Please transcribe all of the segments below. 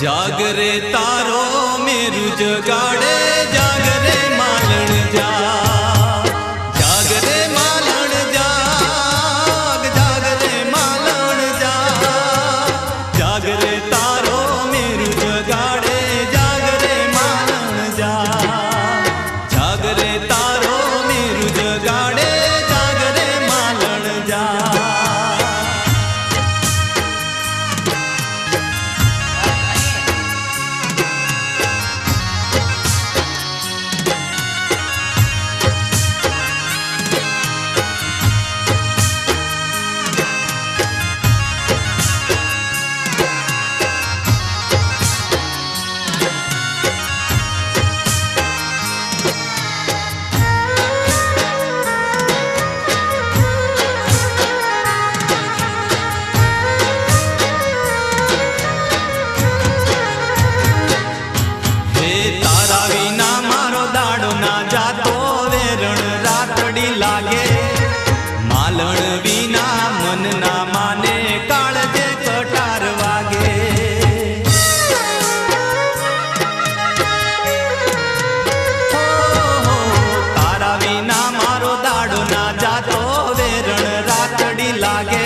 जागरे तारो मेरू जगाड़े जागरे मालण जा जागरे मालण जाग जागरे मालण जा जागरे तारो मेरू जगाड़े जागरे मालण जा जागरे तारो मेरू जगाड़े जागरे मालण जा लागे मालण विना मन ना माने काळजे कटार वागे हो तारा विना मारो दाडो ना जातो वेरण रातडी लागे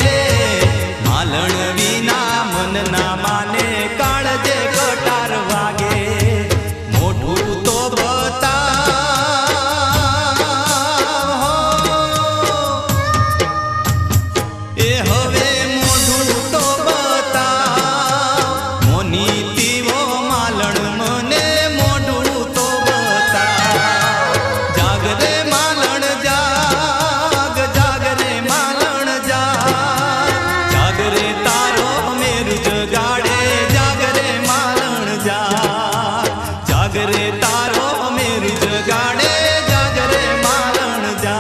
मालण विना मन ना माने काळजे कटार वागे मोठू तो बता जागरे तारो मेरू जगाड़े जागरे मालण जा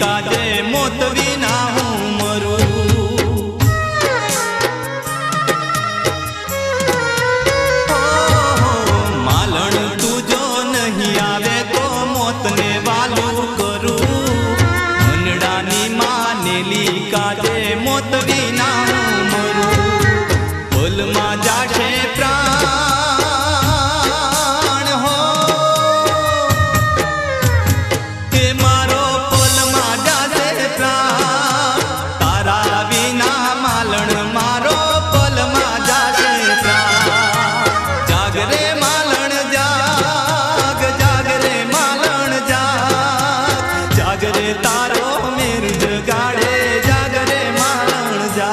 काजे मोत विना हूँ मरू मालण तू जो नहीं आवे तो मोत ने वालू करू मनडानी मानेली काजे मोत विना हूँ मरू बोल मा जाशे प्राण हो के मारो जागरे तारो मेरू जगाड़े जागरे मालण जा।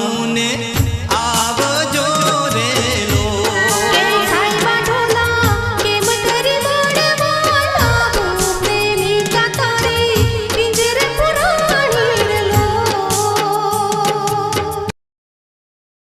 હું ને